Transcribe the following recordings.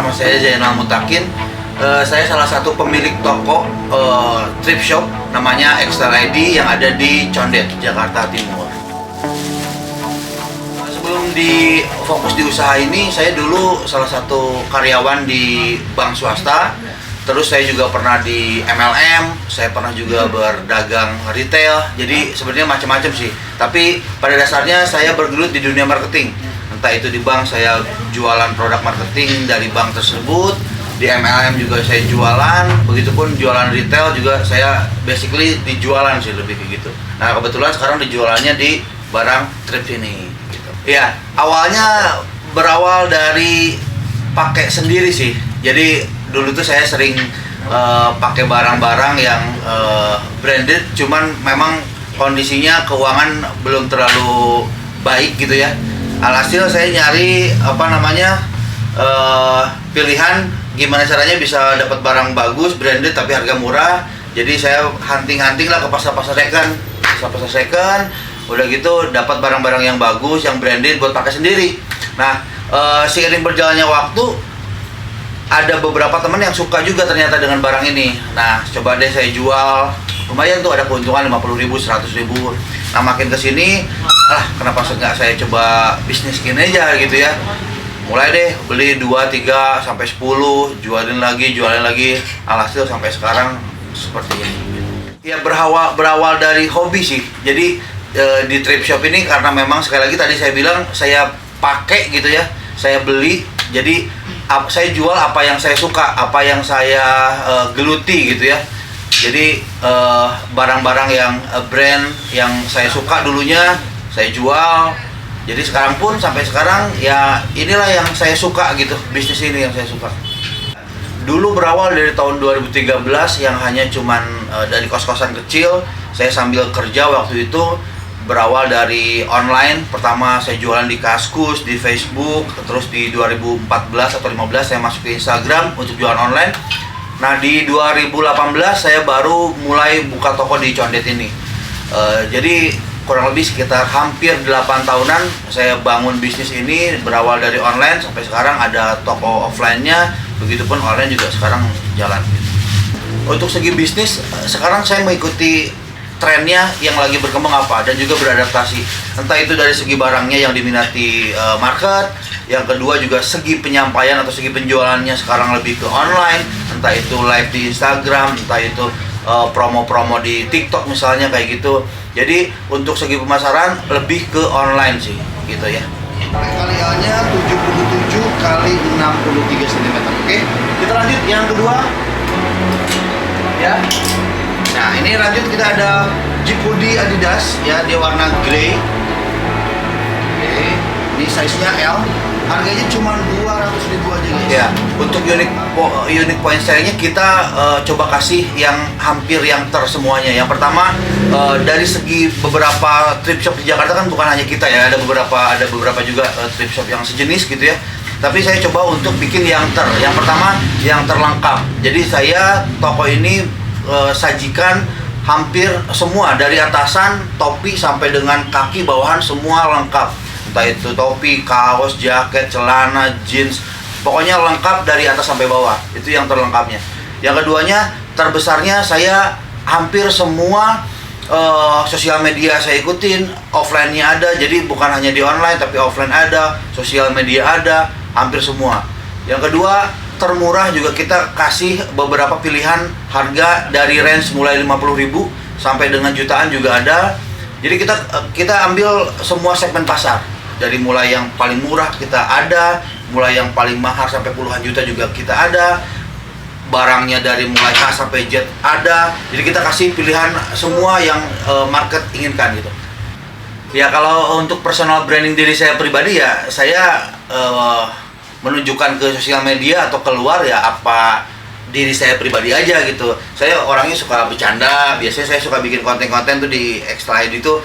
nama saya Zainal Mutakin. Saya salah satu pemilik toko thrift shop namanya Extra ID yang ada di Condet, Jakarta Timur. Sebelum fokus di usaha ini, saya dulu salah satu karyawan di bank swasta. Terus saya juga pernah di MLM, saya pernah juga berdagang retail. Jadi sebenarnya macam-macam sih. Tapi pada dasarnya saya bergelut di dunia marketing. Entah itu di bank saya jualan produk marketing dari bank tersebut, di MLM juga saya jualan, begitupun jualan retail juga saya basically dijualan sih, lebih kayak gitu. Nah kebetulan sekarang dijualannya di barang thrift ini gitu. Ya, awalnya berawal dari pakai sendiri sih. Jadi dulu tuh saya sering pakai barang-barang yang branded, cuman memang kondisinya keuangan belum terlalu baik gitu ya. Alhasil saya nyari pilihan gimana caranya bisa dapat barang bagus, branded tapi harga murah. Jadi saya hunting lah ke pasar-pasar second. Udah gitu dapat barang-barang yang bagus, yang branded buat pakai sendiri. Nah, seiring berjalannya waktu, ada beberapa teman yang suka juga ternyata dengan barang ini. Nah, coba deh saya jual. Lumayan tuh, ada keuntungan 50.000, 100.000. Nah, makin kesini, kenapa nggak saya coba bisnis gini aja gitu ya. Mulai deh beli 2, 3, sampai 10, jualin lagi. Alhasil sampai sekarang seperti ini. Ya berawal dari hobi sih. Jadi di thrift shop ini karena memang sekali lagi tadi saya bilang saya pakai gitu ya. Saya beli, jadi saya jual apa yang saya suka, apa yang saya geluti gitu ya. Jadi barang-barang yang brand yang saya suka dulunya saya jual. Jadi sekarang pun sampai sekarang ya inilah yang saya suka gitu, bisnis ini yang saya suka. Dulu berawal dari tahun 2013 yang hanya cuman dari kos-kosan kecil, saya sambil kerja waktu itu. Berawal dari online, pertama saya jualan di Kaskus, di Facebook, terus di 2014 atau 2015 saya masuk ke Instagram untuk jualan online. Nah di 2018 saya baru mulai buka toko di Condet ini. Jadi kurang lebih sekitar hampir 8 tahunan saya bangun bisnis ini, berawal dari online sampai sekarang ada toko offline-nya, begitupun online juga sekarang jalan. Untuk segi bisnis, sekarang saya mengikuti trennya yang lagi berkembang apa dan juga beradaptasi. Entah itu dari segi barangnya yang diminati market, yang kedua juga segi penyampaian atau segi penjualannya sekarang lebih ke online, entah itu live di Instagram, entah itu promo-promo di TikTok misalnya kayak gitu. Jadi untuk segi pemasaran lebih ke online sih gitu ya. Kaliannya 77 kali 63 cm. Oke, kita lanjut yang kedua ya. Nah ini lanjut kita ada Jeep hoodie Adidas ya, dia warna grey. Oke, ini size nya L, harganya cuma 200.000 aja guys ya. Untuk unique point nya kita coba kasih yang hampir yang semuanya. Yang pertama dari segi beberapa thrift shop di Jakarta kan bukan hanya kita ya, ada beberapa juga thrift shop yang sejenis gitu ya. Tapi saya coba untuk bikin yang pertama yang terlengkap. Jadi saya toko ini sajikan hampir semua dari atasan, topi sampai dengan kaki bawahan semua lengkap. Entah itu topi, kaos, jaket, celana, jeans, pokoknya lengkap dari atas sampai bawah. Itu yang terlengkapnya. Yang keduanya, terbesarnya saya hampir semua sosial media saya ikutin, offline-nya ada. Jadi bukan hanya di online tapi offline ada, sosial media ada, hampir semua. Yang kedua, termurah juga kita kasih beberapa pilihan harga dari range mulai 50.000 sampai dengan jutaan juga ada. Jadi kita ambil semua segmen pasar. Dari mulai yang paling murah kita ada, mulai yang paling mahal sampai puluhan juta juga kita ada. Barangnya dari mulai A sampai Z ada. Jadi kita kasih pilihan semua yang market inginkan gitu. Ya kalau untuk personal branding diri saya pribadi ya saya menunjukkan ke sosial media atau keluar ya apa diri saya pribadi aja gitu. Saya orangnya suka bercanda, biasanya saya suka bikin konten-konten tuh di Extra ID itu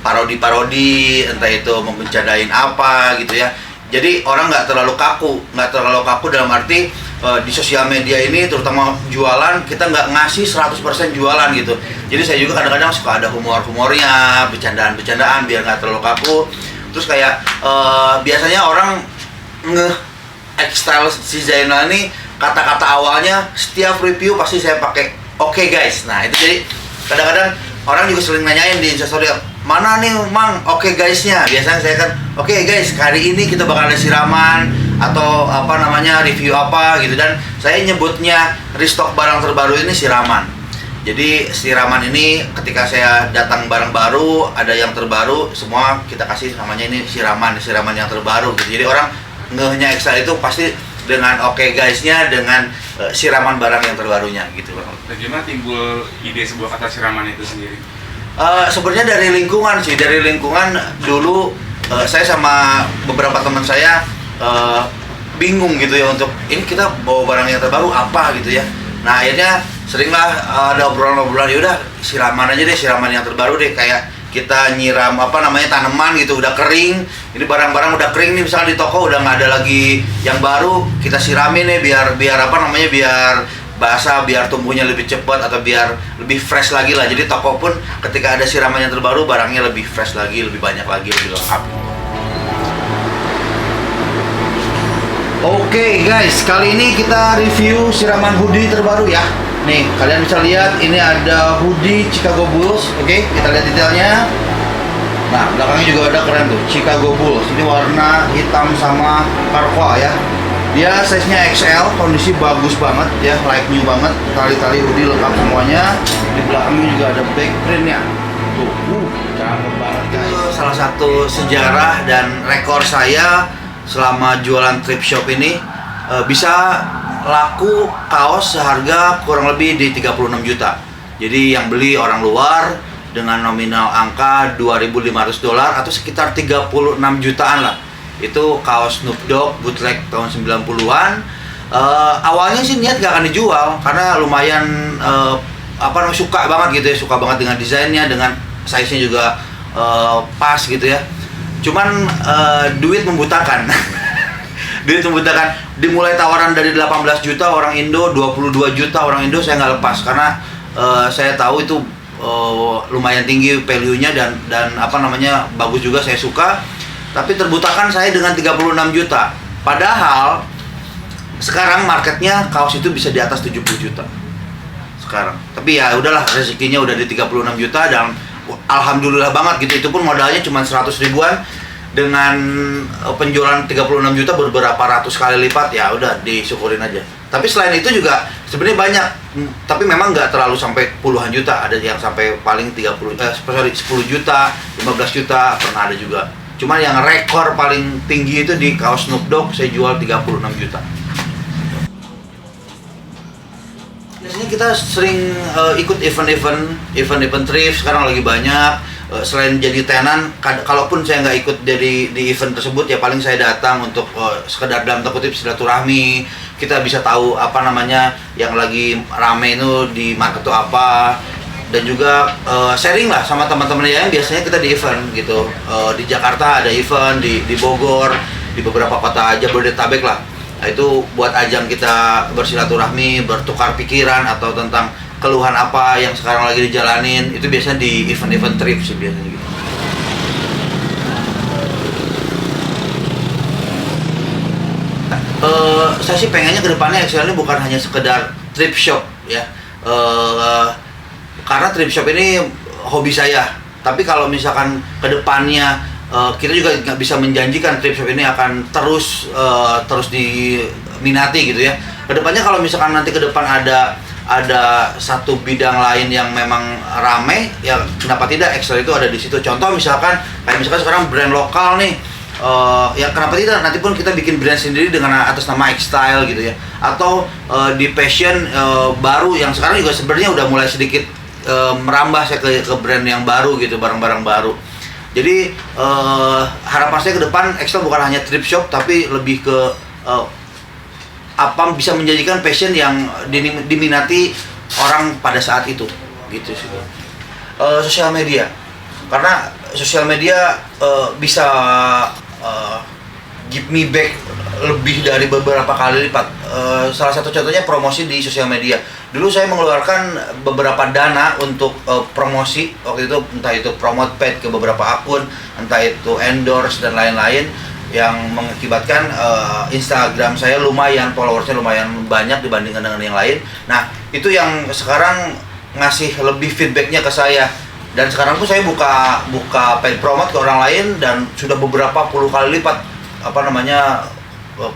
parodi-parodi, entah itu membercandain apa gitu ya. Jadi orang nggak terlalu kaku dalam arti di sosial media ini terutama jualan kita nggak ngasih 100% jualan gitu. Jadi saya juga kadang-kadang suka ada humor-humornya, bercandaan-bercandaan biar nggak terlalu kaku. Terus kayak biasanya orang X-Style si Zainal ini kata-kata awalnya setiap review pasti saya pakai oke guys. Nah itu jadi kadang-kadang orang juga sering nanyain di Instastory, mana nih Mang oke guysnya. Biasanya saya kan oke guys, hari ini kita bakal ada siraman atau apa namanya review apa gitu, dan saya nyebutnya restock barang terbaru ini siraman. Jadi siraman ini ketika saya datang barang baru, ada yang terbaru, semua kita kasih namanya ini siraman yang terbaru gitu. Jadi orang ngehnya X-Style itu pasti dengan oke guysnya, dengan siraman barang yang terbarunya gitu. Bagaimana timbul ide sebuah kata siraman itu sendiri? Sebenarnya dari lingkungan sih, dari lingkungan dulu saya sama beberapa teman saya bingung gitu ya untuk ini kita bawa barang yang terbaru apa gitu ya. Nah akhirnya seringlah ada obrolan-obrolan, yaudah siraman aja deh, siraman yang terbaru deh, kayak kita nyiram apa namanya tanaman gitu, udah kering, ini barang-barang udah kering nih misalnya di toko udah nggak ada lagi yang baru, kita siramin nih biar apa namanya, biar basah, biar tumbuhnya lebih cepat atau biar lebih fresh lagi lah. Jadi toko pun ketika ada siraman yang terbaru barangnya lebih fresh lagi, lebih banyak lagi, lebih lengkap. Oke guys, kali ini kita review siraman hoodie terbaru ya. Nih, kalian bisa lihat ini ada hoodie Chicago Bulls. Oke, kita lihat detailnya. Nah, belakangnya juga ada keren tuh, Chicago Bulls. Ini warna hitam sama karqua ya. Dia size-nya XL, kondisi bagus banget ya, like new banget. Tali-tali hoodie lengkap semuanya. Di belakangnya juga ada back print-nya. Tuh, cakep banget guys. Itu salah satu sejarah dan rekor saya selama jualan thrift shop ini, bisa laku kaos seharga kurang lebih di 36 juta. Jadi yang beli orang luar dengan nominal angka $2.500 atau sekitar 36 jutaan lah. Itu kaos Snoop Dogg bootleg tahun 90-an. Awalnya sih niat gak akan dijual karena lumayan suka banget gitu ya, suka banget dengan desainnya, dengan size-nya juga pas gitu ya. Cuman duit membutakan. Duit membutakan. Dimulai tawaran dari 18 juta orang Indo, 22 juta orang Indo, saya nggak lepas karena saya tahu itu lumayan tinggi value-nya dan apa namanya bagus juga, saya suka. Tapi terbutakan saya dengan 36 juta. Padahal sekarang marketnya kaos itu bisa di atas 70 juta sekarang. Tapi ya udahlah, rezekinya udah di 36 juta dan alhamdulillah banget gitu. Itu pun modalnya cuma 100 ribuan. Dengan penjualan 36 juta beberapa ratus kali lipat, ya udah disyukurin aja. Tapi selain itu juga sebenarnya banyak, tapi memang nggak terlalu sampai puluhan juta. Ada yang sampai paling 10 juta, 15 juta pernah ada juga. Cuman yang rekor paling tinggi itu di kaos Snoop Dogg, saya jual 36 juta. Biasanya kita sering ikut event thrift, sekarang lagi banyak. Selain jadi tenan, kalaupun saya nggak ikut di event tersebut, ya paling saya datang untuk sekedar dalam tanda kutip silaturahmi. Kita bisa tahu apa namanya yang lagi rame itu di market itu apa, dan juga sharing lah sama teman-teman yang biasanya kita di event gitu. Di Jakarta ada event, di Bogor, di beberapa kota aja Jabodetabek lah. Nah, itu buat ajang kita bersilaturahmi, bertukar pikiran atau tentang keluhan apa yang sekarang lagi dijalanin. Itu biasanya di event-event thrift sih biasanya gitu. Saya sih pengennya kedepannya X-Style ini bukan hanya sekedar thrift shop ya, karena thrift shop ini hobi saya. Tapi kalau misalkan kedepannya kita juga nggak bisa menjanjikan thrift shop ini akan terus diminati gitu ya. Kedepannya kalau misalkan nanti ke depan ada satu bidang lain yang memang rame, ya kenapa tidak X-Style itu ada di situ. Contoh misalkan sekarang brand lokal nih, ya kenapa tidak nanti pun kita bikin brand sendiri dengan atas nama X-Style gitu ya. Atau di fashion baru yang sekarang juga sebenarnya udah mulai sedikit merambah saya ke brand yang baru gitu, barang-barang baru. Jadi harapan saya ke depan X-Style bukan hanya thrift shop, tapi lebih ke apa bisa menjadikan fashion yang diminati orang pada saat itu gitu sih. Sosial media, karena sosial media bisa give me back lebih dari beberapa kali lipat. Salah satu contohnya promosi di sosial media. Dulu saya mengeluarkan beberapa dana untuk promosi waktu itu, entah itu promote paid ke beberapa akun, entah itu endorse dan lain-lain. yang mengakibatkan Instagram saya lumayan, followersnya lumayan banyak dibandingkan dengan yang lain. Nah, itu yang sekarang ngasih lebih feedbacknya ke saya. Dan sekarang tuh saya buka paid promote ke orang lain dan sudah beberapa puluh kali lipat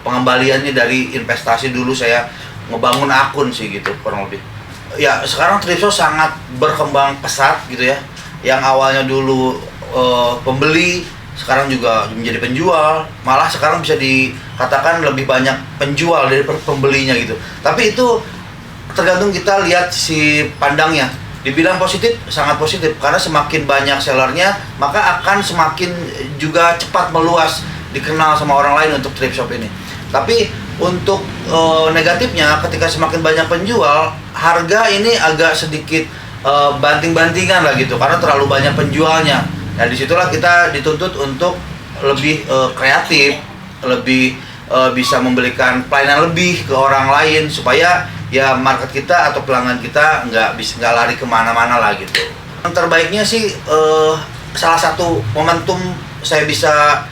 pengembaliannya dari investasi dulu saya ngebangun akun sih gitu kurang lebih. Ya sekarang Tripshop sangat berkembang pesat gitu ya. Yang awalnya dulu pembeli sekarang juga menjadi penjual, malah sekarang bisa dikatakan lebih banyak penjual dari pembelinya gitu. Tapi itu tergantung kita lihat si pandangnya. Dibilang positif, sangat positif karena semakin banyak sellernya maka akan semakin juga cepat meluas dikenal sama orang lain untuk Tripshop ini. Tapi untuk negatifnya ketika semakin banyak penjual, harga ini agak sedikit banting-bantingan lah gitu karena terlalu banyak penjualnya. Nah disitulah kita dituntut untuk lebih kreatif, lebih bisa memberikan pelayanan lebih ke orang lain supaya ya market kita atau pelanggan kita nggak lari kemana-mana lah gitu. Yang terbaiknya sih salah satu momentum saya bisa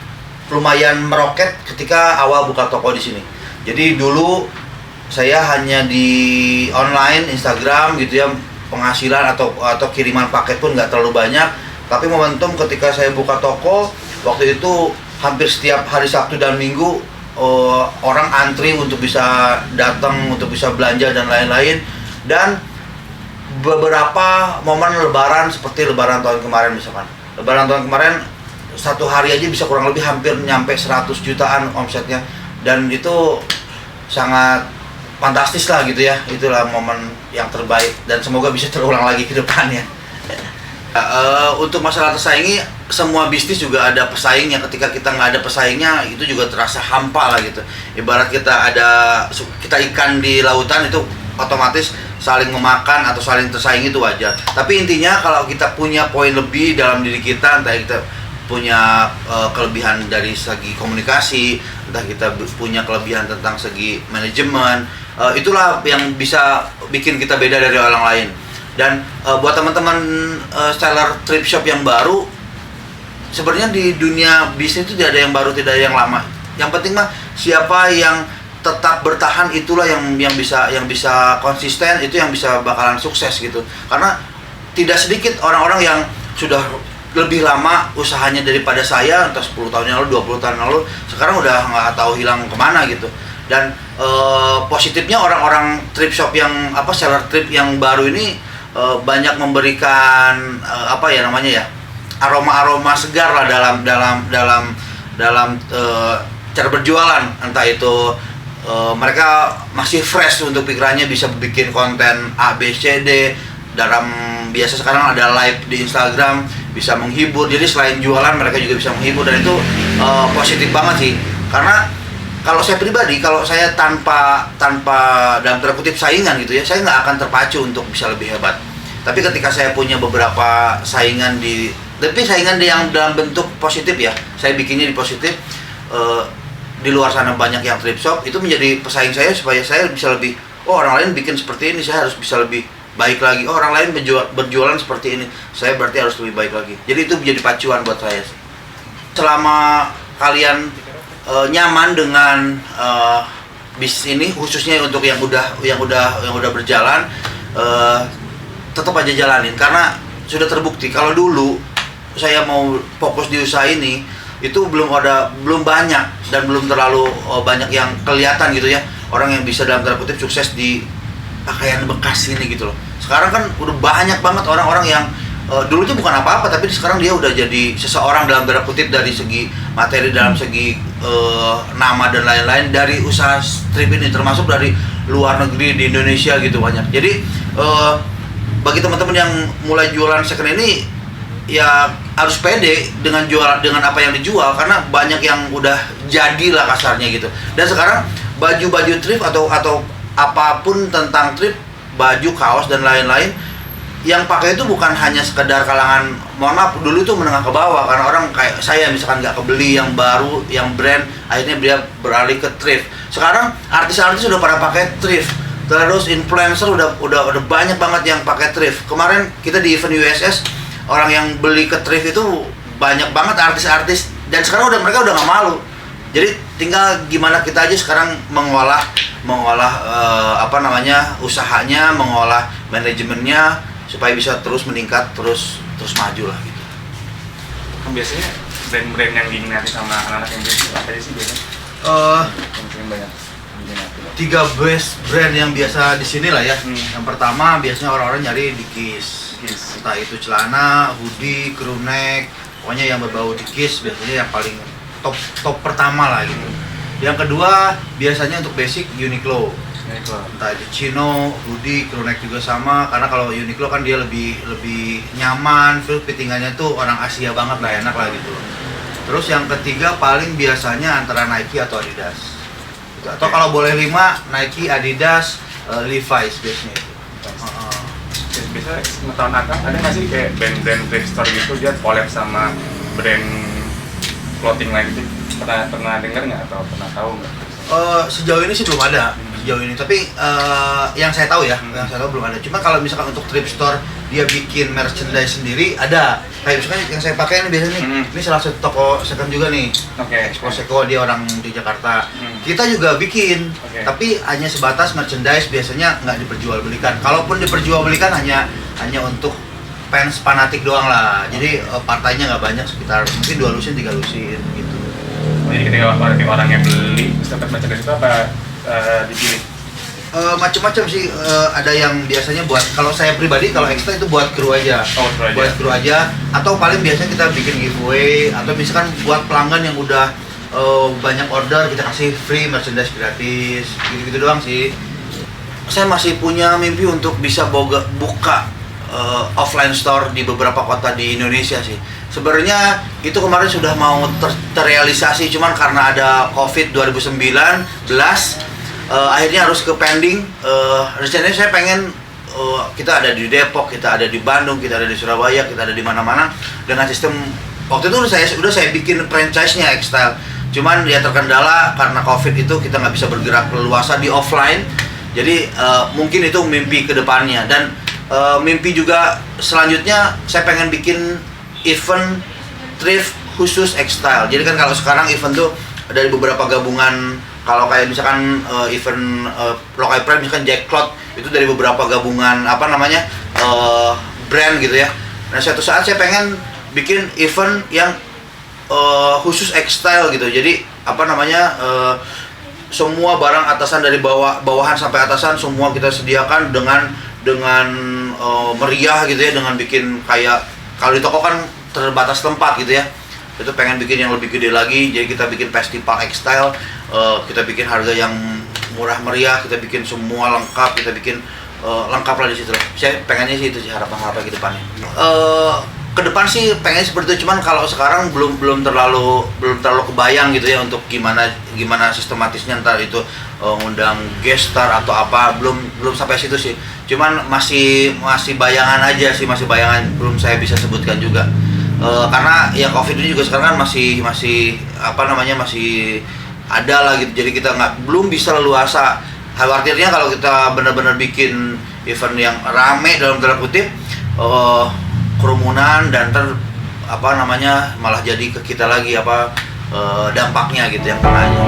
lumayan meroket ketika awal buka toko di sini. Jadi dulu saya hanya di online Instagram gitu ya, penghasilan atau kiriman paket pun nggak terlalu banyak. Tapi momentum ketika saya buka toko waktu itu hampir setiap hari Sabtu dan Minggu orang antri untuk bisa datang untuk bisa belanja dan lain-lain. Dan beberapa momen Lebaran seperti Lebaran tahun kemarin misalkan. Lebaran tahun kemarin satu hari aja bisa kurang lebih hampir nyampe 100 jutaan omsetnya. Dan itu sangat fantastis lah gitu ya. Itulah momen yang terbaik dan semoga bisa terulang lagi ke depannya. Untuk masalah tersaingi, semua bisnis juga ada pesaingnya. Ketika kita nggak ada pesaingnya, itu juga terasa hampa lah gitu. Ibarat kita ikan di lautan itu otomatis saling memakan atau saling tersaing itu wajar. Tapi intinya kalau kita punya poin lebih dalam diri kita, entah kita punya kelebihan dari segi komunikasi, entah kita punya kelebihan tentang segi manajemen, itulah yang bisa bikin kita beda dari orang lain. Dan buat teman-teman seller Tripshop yang baru, sebenarnya di dunia bisnis itu tidak ada yang baru, tidak ada yang lama. Yang penting mah siapa yang tetap bertahan itulah yang bisa konsisten, itu yang bisa bakalan sukses gitu. Karena tidak sedikit orang-orang yang sudah lebih lama usahanya daripada saya, entah 10 tahun yang lalu, 20 tahun yang lalu, sekarang udah nggak tahu hilang kemana gitu. Dan positifnya orang-orang Tripshop yang seller trip yang baru ini banyak memberikan aroma-aroma segar lah dalam cara berjualan. Entah itu mereka masih fresh untuk pikirannya, bisa bikin konten A, B, C, D. Biasa sekarang ada live di Instagram, bisa menghibur. Jadi selain jualan mereka juga bisa menghibur, dan itu positif banget sih. Karena kalau saya pribadi, kalau saya tanpa dalam tanda kutip saingan gitu ya, saya nggak akan terpacu untuk bisa lebih hebat. Tapi ketika saya punya beberapa saingan yang dalam bentuk positif ya, saya bikinnya di positif. Di luar sana banyak yang Tripshop, itu menjadi pesaing saya supaya saya bisa lebih, orang lain bikin seperti ini, saya harus bisa lebih baik lagi. Orang lain berjualan seperti ini, saya berarti harus lebih baik lagi. Jadi itu menjadi pacuan buat saya. Selama kalian nyaman dengan bisnis ini, khususnya untuk yang udah berjalan, tetap aja jalanin karena sudah terbukti. Kalau dulu saya mau fokus di usaha ini, itu belum banyak dan belum terlalu banyak yang kelihatan gitu ya, orang yang bisa dalam tanda kutip sukses di pakaian bekas ini gitu loh. Sekarang kan udah banyak banget orang-orang yang dulunya bukan apa-apa, tapi sekarang dia udah jadi seseorang dalam tanda kutip dari segi materi, dalam segi nama dan lain-lain dari usaha strip ini, termasuk dari luar negeri, di Indonesia gitu banyak. Jadi bagi teman-teman yang mulai jualan second ini, ya harus pede dengan apa yang dijual, karena banyak yang udah jadilah kasarnya gitu. Dan sekarang baju-baju thrift atau apapun tentang thrift, baju, kaos dan lain-lain, yang pakai itu bukan hanya sekedar kalangan, mohon maaf, dulu itu menengah ke bawah, karena orang kayak saya misalkan nggak kebeli yang baru, yang brand, akhirnya dia beralih ke thrift. Sekarang artis-artis udah pada pakai thrift, terus influencer udah banyak banget yang pakai thrift. Kemarin kita di event USS, orang yang beli ke thrift itu banyak banget artis-artis, dan sekarang mereka udah nggak malu Jadi tinggal gimana kita aja sekarang mengolah usahanya, mengolah manajemennya supaya bisa terus meningkat, terus maju lah gitu. Kan biasanya brand-brand yang diminati sama anak-anak yang basic apa aja sih biasanya? Mungkin banyak diminati. 3 best brand yang biasa di sini lah ya. Yang pertama biasanya orang-orang nyari Dickies. Entah itu celana, hoodie, crew neck, pokoknya yang berbau Dickies biasanya yang paling top pertama lah gitu. Yang kedua biasanya untuk basic Uniqlo. Entah itu chino, hoodie, crew neck juga sama, karena kalau Uniqlo kan dia lebih nyaman, fittingannya tuh orang Asia banget lah, enak lah gitu. Terus yang ketiga paling biasanya antara Nike atau Adidas. Gitu. Atau kalau boleh 5, Nike, Adidas, Levi's biasanya itu. Biasanya tahun akan ada nggak sih kayak brand-brand thrift store gitu dia collab sama brand clothing lain gitu? Pernah dengar nggak atau pernah tahu nggak? Sejauh ini sih belum ada. Sejauh ini, tapi yang saya tahu ya, yang saya tahu belum ada. Cuma kalau misalkan untuk thrift store dia bikin merchandise sendiri ada. Kayak misalkan yang saya pakai ini biasanya nih, ini salah satu toko second juga nih. Expo Seko, dia orang di Jakarta. Kita juga bikin, tapi hanya sebatas merchandise, biasanya nggak diperjualbelikan. Kalaupun diperjualbelikan hanya untuk fans fanatik doang lah. Jadi partainya nggak banyak, sekitar mungkin 2 lusin 3 lusin gitu. Jadi ketika orang yang beli terus dapat merchandise itu apa dipilih? Macam-macam sih, ada yang biasanya buat, kalau saya pribadi kalau ekstra itu buat kru aja. Buat kru aja, atau paling biasanya kita bikin giveaway, atau misalkan buat pelanggan yang udah banyak order kita kasih free merchandise gratis, gitu-gitu doang sih. Saya masih punya mimpi untuk bisa buka offline store di beberapa kota di Indonesia sih. Sebenarnya itu kemarin sudah mau terrealisasi, cuman karena ada COVID 2019 akhirnya harus ke pending. Rencananya saya pengen kita ada di Depok, kita ada di Bandung, kita ada di Surabaya, kita ada di mana-mana dengan sistem. Waktu itu udah saya bikin franchise-nya Xstyle. Cuman ya terkendala karena COVID itu kita nggak bisa bergerak leluasa di offline. Jadi mungkin itu mimpi kedepannya, dan mimpi juga selanjutnya saya pengen bikin event thrift khusus Xstyle. Jadi kan kalau sekarang event tuh dari beberapa gabungan. Kalau kayak misalkan event Lokai Pride, misalkan Jack Cloth, itu dari beberapa gabungan brand gitu ya. Nah, suatu saat saya pengen bikin event yang khusus Xstyle gitu. Jadi semua barang atasan dari bawahan sampai atasan semua kita sediakan dengan meriah gitu ya, dengan bikin kayak kalau di toko kan terbatas tempat gitu ya. Itu pengen bikin yang lebih gede lagi, jadi kita bikin festival Xstyle, kita bikin harga yang murah meriah, kita bikin semua lengkap, kita bikin lengkap lah di situ. Saya pengennya sih itu sih harapan ke depannya. Ke depan sih pengen seperti itu, cuman kalau sekarang belum terlalu kebayang gitu ya untuk gimana sistematisnya, ntar itu undang guest star atau apa, belum sampai situ sih. Cuman masih bayangan aja sih, masih bayangan, belum saya bisa sebutkan juga. Karena ya COVID ini juga sekarang kan masih ada lah gitu, jadi kita belum bisa leluasa. Khawatirnya kalau kita benar-benar bikin event yang rame dalam tanda kutip, kerumunan dan malah jadi ke kita lagi dampaknya gitu yang kenanya.